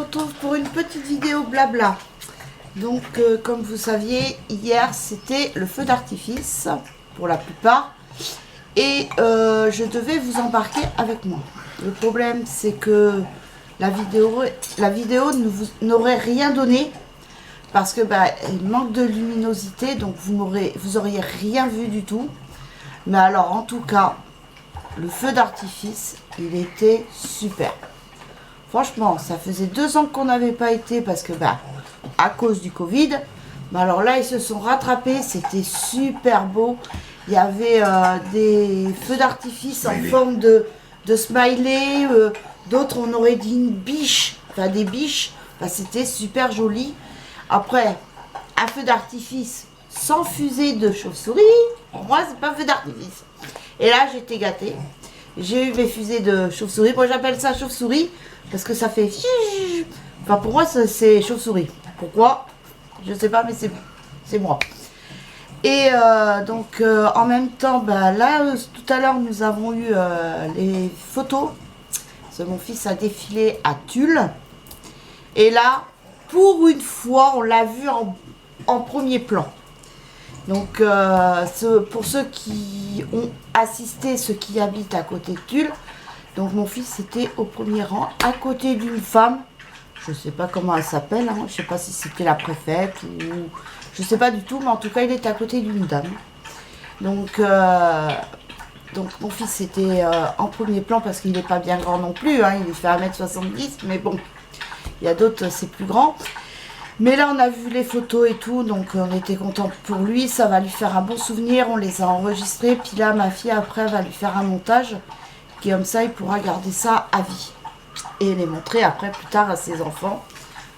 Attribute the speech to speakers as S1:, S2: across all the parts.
S1: retrouve pour une petite vidéo blabla. Donc comme vous saviez, hier c'était le feu d'artifice pour la plupart. Et je devais vous embarquer avec moi. Le problème c'est que la vidéo n'aurait rien donné. Parce que il manque de luminosité, donc vous auriez rien vu du tout. Mais alors en tout cas, le feu d'artifice, il était super. Franchement, ça faisait 2 ans qu'on n'avait pas été parce que à cause du Covid. Mais alors là, ils se sont rattrapés, c'était super beau. Il y avait des feux d'artifice en forme de smiley, d'autres on aurait dit une biche, enfin des biches. C'était super joli. Après, un feu d'artifice sans fusée de chauve-souris, pour moi, c'est pas un feu d'artifice. Et là, j'étais gâtée. J'ai eu mes fusées de chauve-souris. Moi, j'appelle ça chauve-souris parce que ça fait... Enfin, pour moi, c'est chauve-souris. Pourquoi? Je sais pas, mais c'est moi. Et donc, en même temps, là, tout à l'heure, nous avons eu les photos. Parce que mon fils a défilé à Tulle. Et là... Pour une fois, on l'a vu en premier plan. Donc, pour ceux qui ont assisté, ceux qui habitent à côté de Tulle, donc mon fils était au premier rang, à côté d'une femme. Je ne sais pas comment elle s'appelle, je ne sais pas si c'était la préfète ou... Je ne sais pas du tout, mais en tout cas, il était à côté d'une dame. Donc mon fils était en premier plan parce qu'il n'est pas bien grand non plus. Il fait 1m70, mais bon... Il y a d'autres, c'est plus grand. Mais là, on a vu les photos et tout, donc on était content pour lui. Ça va lui faire un bon souvenir. On les a enregistrés. Puis là, ma fille, après, va lui faire un montage. Qui, comme ça, il pourra garder ça à vie. Et les montrer après, plus tard, à ses enfants.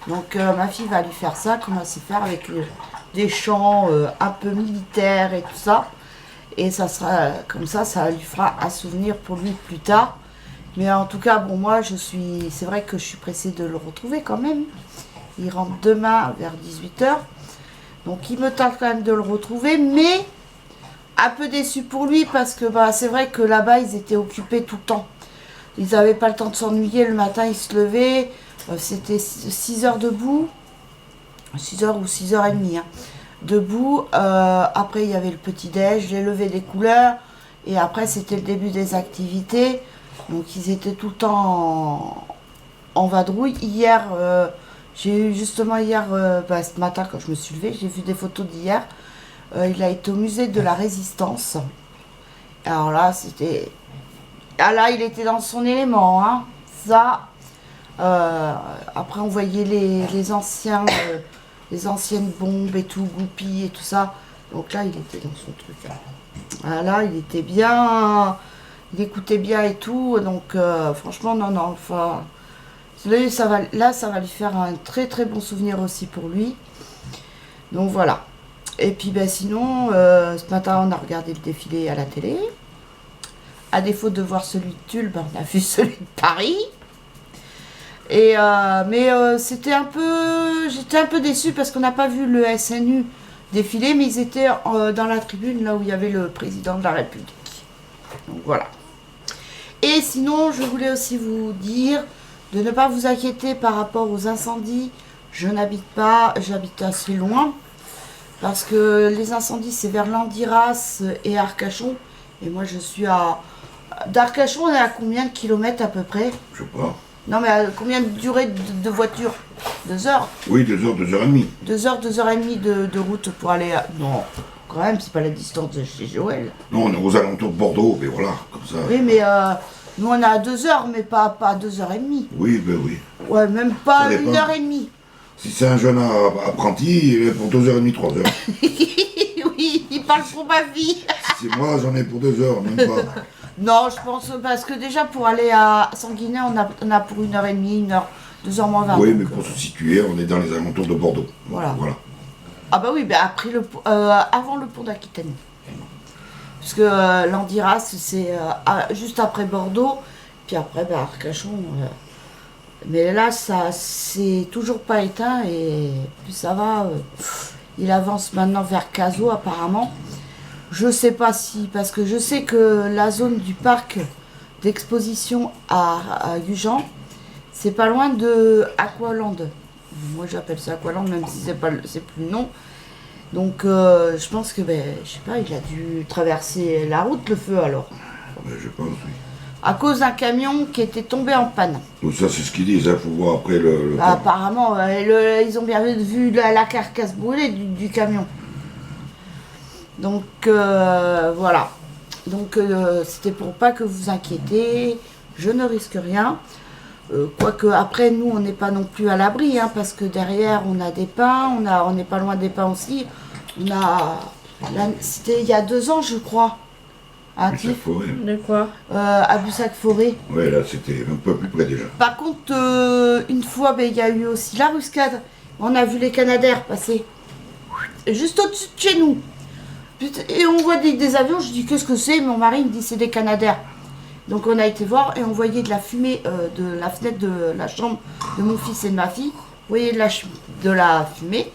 S1: Donc, ma fille va lui faire ça, comme elle sait faire avec des chants un peu militaires et tout ça. Et ça sera comme ça lui fera un souvenir pour lui plus tard. Mais en tout cas, bon, moi, c'est vrai que je suis pressée de le retrouver quand même. Il rentre demain vers 18 h. Donc, il me tarde quand même de le retrouver. Mais, un peu déçu pour lui parce que c'est vrai que là-bas, ils étaient occupés tout le temps. Ils n'avaient pas le temps de s'ennuyer. Le matin, ils se levaient. C'était 6 heures debout. 6 heures ou 6h30. Debout. Après, il y avait le petit-déj, les levées des couleurs. Et après, c'était le début des activités. Donc ils étaient tout le temps en vadrouille. Hier, j'ai eu justement ce matin quand je me suis levée, j'ai vu des photos d'hier. Il a été au musée de la Résistance. Alors là, c'était... Ah là, il était dans son élément. Ça. Après, on voyait les anciennes bombes et tout, Goupy et tout ça. Donc là, il était dans son truc. Ah là, il était bien... Il écoutait bien et tout, donc franchement, non, enfin, ça va lui faire un très très bon souvenir aussi pour lui. Donc voilà. Et puis sinon, ce matin, on a regardé le défilé à la télé. À défaut de voir celui de Tulle, on a vu celui de Paris. Et mais j'étais un peu déçue parce qu'on n'a pas vu le SNU défiler, mais ils étaient dans la tribune là où il y avait le président de la République. Donc voilà. Et sinon, je voulais aussi vous dire de ne pas vous inquiéter par rapport aux incendies. Je n'habite pas, j'habite assez loin. Parce que les incendies, c'est vers Landiras et Arcachon. Et moi, je suis d'Arcachon, on est à combien de kilomètres à peu près?
S2: Je sais pas.
S1: Non, mais à combien de durée de voiture? 2 heures?
S2: Oui, 2 heures, 2h30.
S1: 2 heures, 2h30 de route pour aller à... Non, quand même, c'est pas la distance de chez Joël.
S2: Non, on est aux alentours de Bordeaux, mais voilà, comme ça.
S1: Oui, mais nous, on est à 2 heures, mais pas à 2h30.
S2: Oui, oui.
S1: Ouais, même pas 1h30.
S2: Si c'est un jeune apprenti, il est pour 2h30, 3h.
S1: Oui, il parle pour ma vie.
S2: Si c'est moi, j'en ai pour 2 heures, même pas.
S1: Non, je pense, parce que déjà, pour aller à Sanguinet, on a pour 1h30, 2h moins 20.
S2: Oui, mais pour se situer, on est dans les alentours de Bordeaux.
S1: Voilà. Ah bah oui, après avant le pont d'Aquitaine. Parce que Landiras, c'est juste après Bordeaux, puis après Arcachon. Mais là, ça c'est toujours pas éteint et puis ça va. Il avance maintenant vers Cazaux apparemment. Je sais pas si, parce que je sais que la zone du parc d'exposition à Gujan, C'est pas loin de Aqualand. Moi j'appelle ça Aqualand, même si c'est pas c'est plus le nom. Donc je pense que ben, je sais pas, il a dû traverser la route le feu alors.
S2: Ben, je pense, oui.
S1: À cause d'un camion qui était tombé en panne.
S2: Donc ça, c'est ce qu'ils disent, il faut voir après le
S1: Bah, apparemment, ils ont bien vu la carcasse brûlée du camion. Donc voilà. Donc c'était pour pas que vous inquiétez. Je ne risque rien. Quoique après nous on n'est pas non plus à l'abri, hein, parce que derrière on a des pins, on n'est pas loin des pins aussi. C'était il y a 2 ans je crois. À
S2: Bussac-Forêt.
S3: De quoi?
S1: À Bussac-Forêt.
S2: Ouais, là c'était un peu plus près déjà.
S1: Par contre, une fois, ben, il y a eu aussi la Ruscade. On a vu les Canadair passer. Juste au-dessus de chez nous. Et on voit des avions. Je dis qu'est-ce que c'est? Mon mari me dit c'est des Canadair. Donc on a été voir et on voyait de la fumée de la fenêtre de la chambre de mon fils et de ma fille. On voyait de la fumée.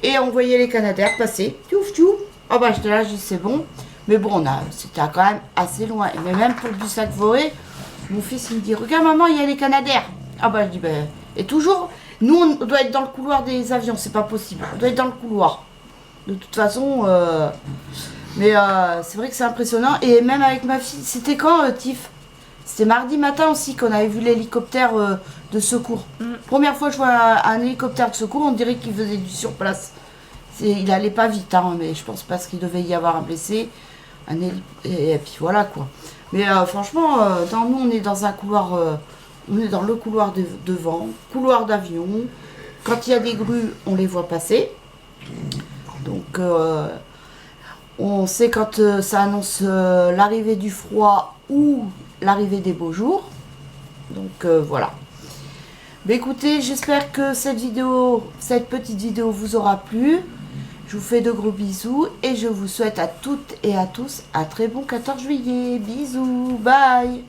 S1: Et on voyait les Canadair passer. Tchouf tchouf. Ah bah j'étais là, je dis c'est bon. Mais bon, c'était quand même assez loin. Mais même pour du Bussac-Forêt, mon fils il me dit regarde maman, il y a les Canadair. Ah bah je dis ben. Et toujours, nous on doit être dans le couloir des avions, c'est pas possible. On doit être dans le couloir. De toute façon, mais c'est vrai que c'est impressionnant. Et même avec ma fille, c'était quand Tiff? C'était mardi matin aussi qu'on avait vu l'hélicoptère de secours. Première fois que je vois un hélicoptère de secours, on dirait qu'il faisait du surplace. Il allait pas vite, hein, mais je pense parce qu'il devait y avoir un blessé. Et puis voilà quoi. Mais franchement, nous on est dans un couloir, on est dans le couloir devant, couloir d'avion. Quand il y a des grues, on les voit passer. Donc on sait quand ça annonce l'arrivée du froid ou l'arrivée des beaux jours. Donc voilà. Mais écoutez, j'espère que cette petite vidéo vous aura plu. Je vous fais de gros bisous et je vous souhaite à toutes et à tous un très bon 14 juillet. Bisous, bye.